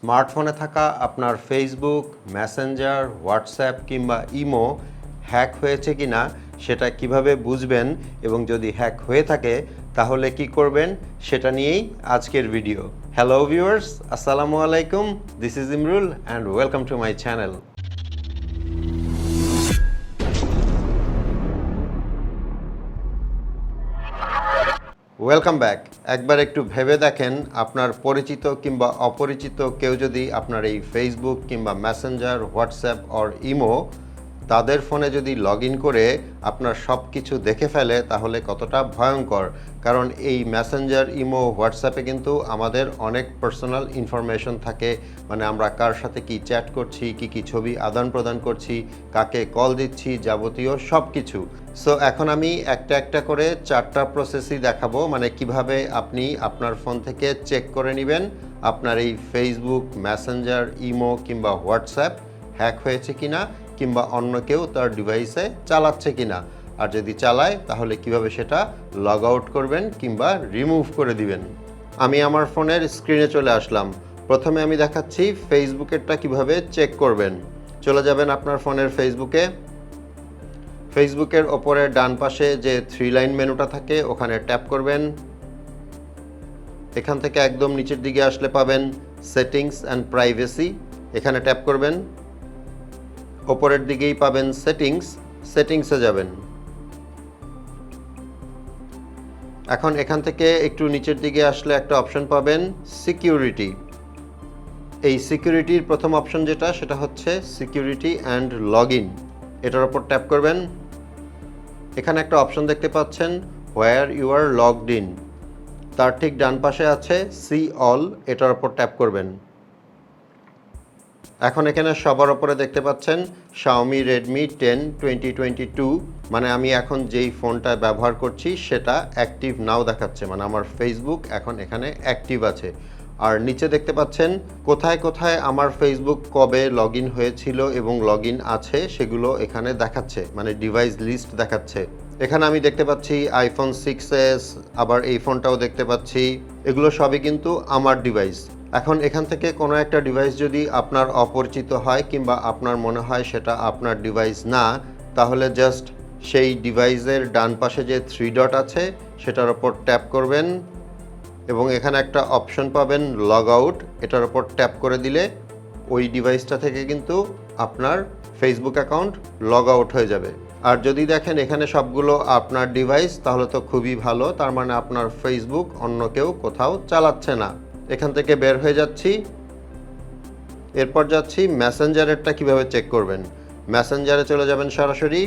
স্মার্টফোনে থাকা আপনার ফেসবুক, মেসেঞ্জার, হোয়াটসঅ্যাপ কিংবা ইমো হ্যাক হয়েছে কিনা সেটা কিভাবে বুঝবেন এবং যদি হ্যাক হয়ে থাকে তাহলে কি করবেন সেটা নিয়েই আজকের ভিডিও। হ্যালো ভিউয়ার্স, আসসালামু আলাইকুম। This is Imrul and welcome to my channel. Welcome back. একবার একটু ভেবে দেখেন, আপনার পরিচিত কিংবা অপরিচিত কেউ যদি আপনার এই ফেসবুক কিংবা মেসেঞ্জার, হোয়াটসঅ্যাপ অর ইমো তাদের ফোনে যদি লগ ইন করে আপনার সব কিছু দেখে ফেলে তাহলে কতটা ভয়ঙ্কর। কারণ এই মেসেঞ্জার, ইমো, হোয়াটসঅ্যাপে কিন্তু আমাদের অনেক পার্সোনাল ইনফরমেশন থাকে, মানে আমরা কার সাথে কি চ্যাট করছি, কি ছবি আদান প্রদান করছি, কাকে কল দিচ্ছি, যাবতীয় সব কিছু। সো এখন আমি একটা একটা করে 4টা প্রসেসই দেখাবো, মানে কিভাবে আপনি আপনার ফোন থেকে চেক করে নেবেন আপনার এই ফেসবুক, মেসেঞ্জার, ইমো কিংবা হোয়াটসঅ্যাপ হ্যাক হয়েছে কিনা কিংবা অন্য কেউ তার ডিভাইসে চালাচ্ছে কিনা, আর যদি চালায় তাহলে কিভাবে সেটা লগ আউট করবেন কিংবা রিমুভ করে দিবেন। আমি আমার ফোনের স্ক্রিনে চলে আসলাম। প্রথমে আমি দেখাচ্ছি ফেসবুকেরটা কিভাবে চেক করবেন। চলে যাবেন আপনার ফোনের ফেসবুকে। ফেসবুকের ওপরের ডান পাশে যে 3 লাইন মেনুটা থাকে ওখানে ট্যাপ করবেন। এখান থেকে একদম নিচের দিকে আসলে পাবেন সেটিংস অ্যান্ড প্রাইভেসি, এখানে ট্যাপ করবেন। ওপরের দিকেই পাবেন সেটিংসে যাবেন। এখন এখান থেকে একটু নিচের দিকে আসলে একটা অপশন পাবেন সিকিউরিটি। এই সিকিউরিটির প্রথম অপশন যেটা, সেটা হচ্ছে সিকিউরিটি অ্যান্ড লগ ইন, এটার ওপর ট্যাপ করবেন। এখানে একটা অপশন দেখতে পাচ্ছেন where you are logged in, তার ঠিক ডান পাশে আছে সি অল, এটার ওপর ট্যাপ করবেন। এখন এখানে সবার ওপরে দেখতে পাচ্ছেন Xiaomi Redmi 10 2022, মানে আমি এখন যেই ফোনটা ব্যবহার করছি সেটা অ্যাক্টিভ নাও দেখাচ্ছে, মানে আমার ফেসবুক এখন এখানে অ্যাক্টিভ আছে। আর নিচে দেখতে পাচ্ছেন কোথায় কোথায় আমার ফেসবুক কবে লগ ইন হয়েছিল এবং লগ ইন আছে সেগুলো এখানে দেখাচ্ছে, মানে ডিভাইস লিস্ট দেখাচ্ছে। এখানে আমি দেখতে পাচ্ছি iPhone 6s, আবার এই ফোনটাও দেখতে পাচ্ছি, এগুলো সবই কিন্তু আমার ডিভাইস। এখন এখান থেকে কোনো একটা ডিভাইস যদি আপনার অপরিচিত হয় কিংবা আপনার মনে হয় সেটা আপনার ডিভাইস না, তাহলে জাস্ট সেই ডিভাইসের ডান পাশে যে 3 ডট আছে সেটার ওপর ট্যাপ করবেন এবং এখানে একটা অপশন পাবেন লগ আউট, এটার ওপর ট্যাপ করে দিলে ওই ডিভাইসটা থেকে কিন্তু আপনার ফেসবুক অ্যাকাউন্ট লগ আউট হয়ে যাবে। আর যদি দেখেন এখানে সবগুলো আপনার ডিভাইস তাহলে তো খুবই ভালো, তার মানে আপনার ফেসবুক অন্য কেউ কোথাও চালাচ্ছে না। এখান থেকে বের হয়ে যাচ্ছি। এরপর যাচ্ছি মেসেঞ্জারেরটা কিভাবে চেক করবেন। মেসেঞ্জারে চলে যাবেন সরাসরি।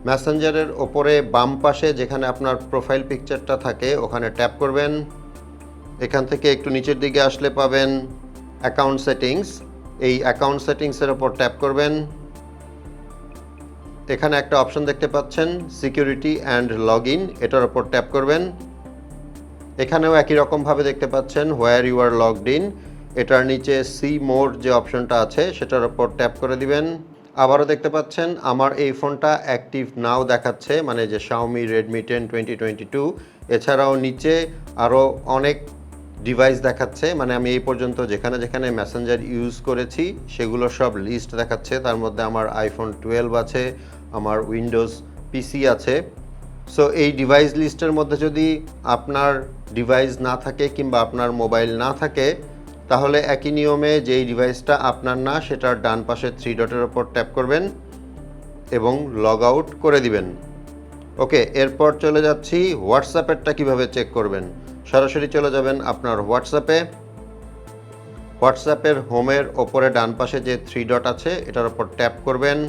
মেসেঞ্জারের ওপরে বাম পাশে যেখানে আপনার প্রোফাইল পিকচারটা থাকে ওখানে ট্যাপ করবেন। এখান থেকে একটু নিচের দিকে আসলে পাবেন অ্যাকাউন্ট সেটিংস, এই অ্যাকাউন্ট সেটিংসের ওপর ট্যাপ করবেন। এখানে একটা অপশন দেখতে পাচ্ছেন সিকিউরিটি অ্যান্ড লগ ইন, এটার ওপর ট্যাপ করবেন। এখানেও একই রকমভাবে দেখতে পাচ্ছেন where you are logged in, এটার নিচে সি মোর যে অপশনটা আছে সেটার ওপর ট্যাপ করে দিবেন। আবারও দেখতে পাচ্ছেন আমার এই ফোনটা অ্যাক্টিভ নাও দেখাচ্ছে, মানে যে Xiaomi Redmi 10 2022। এছাড়াও নিচে আরও অনেক ডিভাইস দেখাচ্ছে, মানে আমি এই পর্যন্ত যেখানে যেখানে মেসেঞ্জার ইউজ করেছি সেগুলো সব লিস্ট দেখাচ্ছে। তার মধ্যে আমার iPhone 12 আছে, আমার উইন্ডোজ পিসি আছে। সো এই ডিভাইস লিস্টের মধ্যে যদি আপনার ডিভাইস না থাকে কিংবা আপনার মোবাইল না থাকে তাহলে একই নিয়মে যেই ডিভাইসটা আপনার না সেটার ডান পাশে 3 ডটের ওপর ট্যাপ করবেন এবং লগ আউট করে দিবেন। ওকে, এরপর চলে যাচ্ছি হোয়াটসঅ্যাপেরটা কিভাবে চেক করবেন। সরাসরি চলে যাবেন আপনার হোয়াটসঅ্যাপের হোমের ওপরে ডান পাশে যে 3 ডট আছে এটার ওপর ট্যাপ করবেন।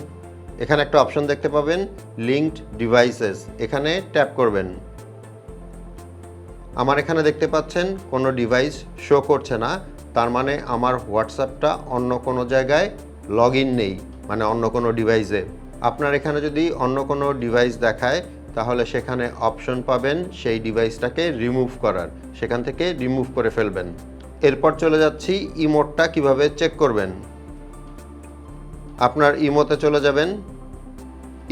এখানে একটা অপশন দেখতে পাবেন লিঙ্কড ডিভাইসেস, এখানে ট্যাপ করবেন। আমার এখানে দেখতে পাচ্ছেন কোনো ডিভাইস শো করছে না, তার মানে আমার হোয়াটসঅ্যাপটা অন্য কোনো জায়গায় লগ ইন নেই, মানে অন্য কোনো ডিভাইসে। আপনার এখানে যদি অন্য কোনো ডিভাইস দেখায় তাহলে সেখানে অপশন পাবেন সেই ডিভাইসটাকে রিমুভ করার, সেখান থেকে রিমুভ করে ফেলবেন। এরপর চলে যাচ্ছি ইমোটটা কিভাবে চেক করবেন। আপনার ইমোতে চলে যাবেন।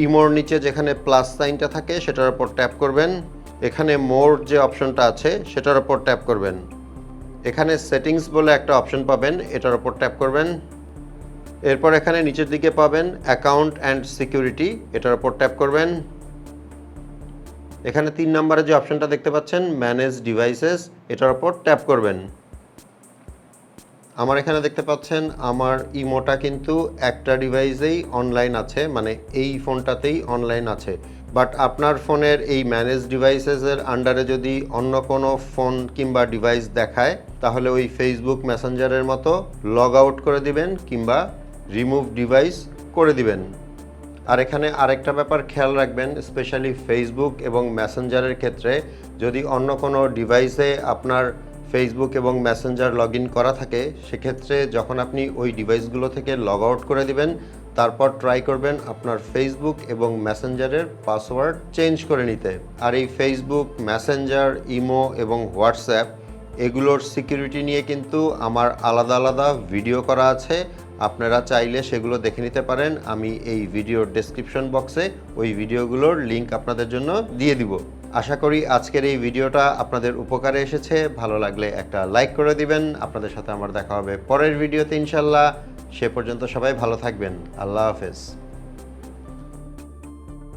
ইমোর নিচে যেখানে প্লাস সাইনটা থাকে সেটার উপর ট্যাপ করবেন। এখানে মোর যে অপশনটা আছে সেটার উপর ট্যাপ করবেন। এখানে সেটিংস বলে একটা অপশন পাবেন, এটার উপর ট্যাপ করবেন। এরপর এখানে নিচের দিকে পাবেন অ্যাকাউন্ট অ্যান্ড সিকিউরিটি, এটার উপর ট্যাপ করবেন। এখানে 3 নম্বরে যে অপশনটা দেখতে পাচ্ছেন ম্যানেজ ডিভাইসেস, এটার উপর ট্যাপ করবেন। আমার এখানে দেখতে পাচ্ছেন আমার ইমোটা কিন্তু একটা ডিভাইসেই অনলাইন আছে, মানে এই ফোনটাতেই অনলাইন আছে। বাট আপনার ফোনের এই ম্যানেজ ডিভাইসেসের আন্ডারে যদি অন্য কোনো ফোন কিংবা ডিভাইস দেখায়, তাহলে ওই ফেসবুক মেসেঞ্জারের মতো লগ আউট করে দিবেন কিংবা রিমুভ ডিভাইস করে দিবেন। আর এখানে আরেকটা ব্যাপার খেয়াল রাখবেন, স্পেশালি ফেসবুক এবং মেসেঞ্জারের ক্ষেত্রে যদি অন্য কোনো ডিভাইসে আপনার ফেসবুক এবং মেসেঞ্জার লগ ইন করা থাকে, সেক্ষেত্রে যখন আপনি ওই ডিভাইসগুলো থেকে লগ আউট করে দিবেন, তারপর ট্রাই করবেন আপনার ফেসবুক এবং মেসেঞ্জারের পাসওয়ার্ড চেঞ্জ করে নিতে। আর এই ফেসবুক, মেসেঞ্জার, ইমো এবং হোয়াটসঅ্যাপ এগুলোর সিকিউরিটি নিয়ে কিন্তু আমার আলাদা আলাদা ভিডিও করা আছে, আপনারা চাইলে সেগুলো দেখে নিতে পারেন। আমি এই ভিডিওর ডেসক্রিপশন বক্সে ওই ভিডিওগুলোর লিংক আপনাদের জন্য দিয়ে দিব। আশা করি আজকের এই ভিডিওটা আপনাদের উপকারে এসেছে। ভালো লাগলে একটা লাইক করে দিবেন। আপনাদের সাথে আমার দেখা হবে পরের ভিডিওতে ইনশাল্লাহ। সে পর্যন্ত সবাই ভালো থাকবেন। আল্লাহ হাফেজ।